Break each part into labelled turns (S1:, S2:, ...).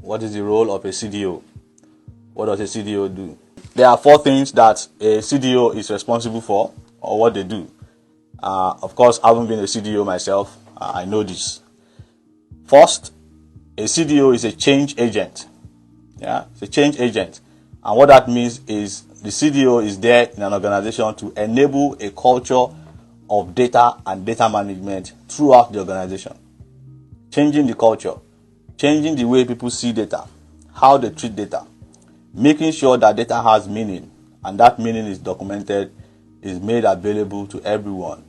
S1: What is the role of a CDO? What does a CDO do? There are 4 things that a CDO is responsible for, or what they do. Of course, having been a CDO myself, I know this. First, a CDO is a change agent. Yeah, it's a change agent. And what that means is the CDO is there in an organization to enable a culture of data and data management throughout the organization. Changing the culture, changing the way people see data, how they treat data, making sure that data has meaning, and that meaning is documented, is made available to everyone,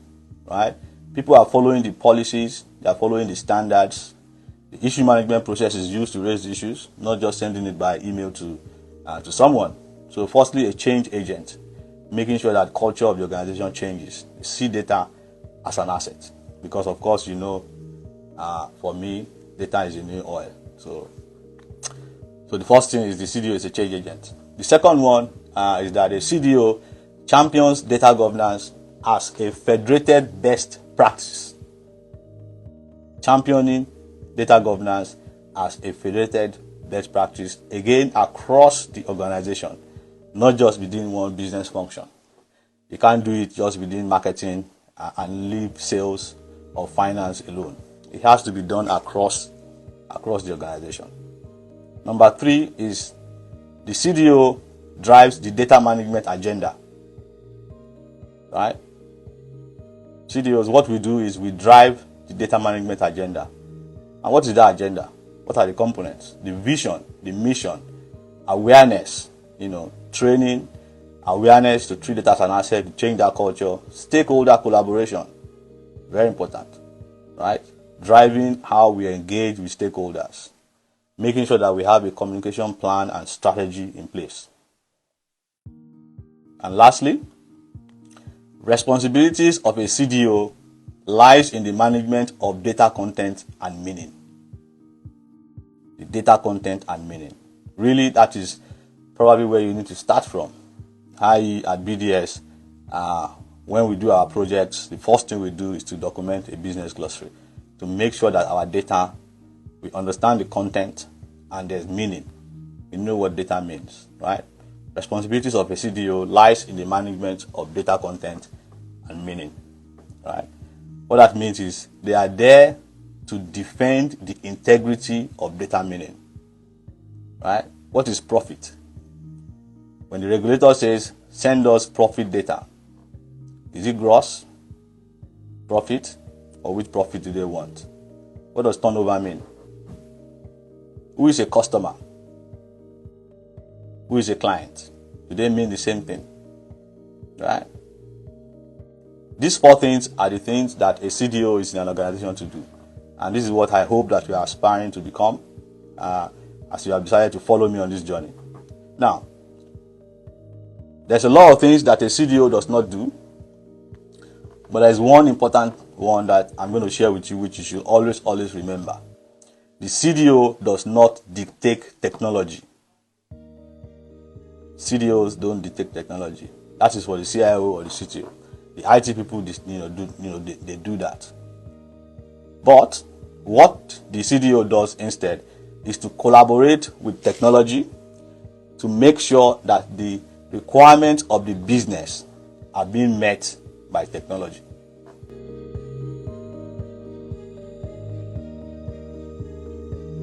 S1: right? People are following the policies, they are following the standards. The issue management process is used to raise issues, not just sending it by email to someone. So firstly, a change agent, making sure that culture of the organization changes. You see data as an asset, because of course, for me, data is the new oil. So the first thing is the CDO is a change agent. The second one is that the CDO champions data governance as a federated best practice. Championing data governance as a federated best practice, again, across the organization, not just within one business function. You can't do it just within marketing and leave sales or finance alone. It has to be done across the organization. Number 3 is the CDO drives the data management agenda. Right? CDOs, what we do is we drive the data management agenda. And what is that agenda? What are the components? The vision, the mission, awareness, training, awareness to treat data as an asset, to change that culture, stakeholder collaboration, very important, right? Driving how we engage with stakeholders, making sure that we have a communication plan and strategy in place. And lastly, responsibilities of a CDO lies in the management of data content and meaning. The data content and meaning. Really, that is probably where you need to start from. I.e. at BDS, when we do our projects, the first thing we do is to document a business glossary to make sure that our data, we understand the content and there's meaning. We know what data means, right? Responsibilities of a CDO lies in the management of data content and meaning, right? What that means is they are there to defend the integrity of data meaning, right? What is profit? When the regulator says, send us profit data, is it gross profit, or which profit do they want? What does turnover mean? Who is a customer? Who is a client? Do they mean the same thing? Right? These 4 things are the things that a CDO is in an organization to do. And this is what I hope that you are aspiring to become as you have decided to follow me on this journey. Now, there's a lot of things that a CDO does not do, but there's one important one that I'm going to share with you, which you should always remember. The CDO does not dictate technology. CDOs don't dictate technology. That is for the CIO or the CTO. The IT people, they do that. But what the CDO does instead is to collaborate with technology to make sure that the requirements of the business are being met by technology.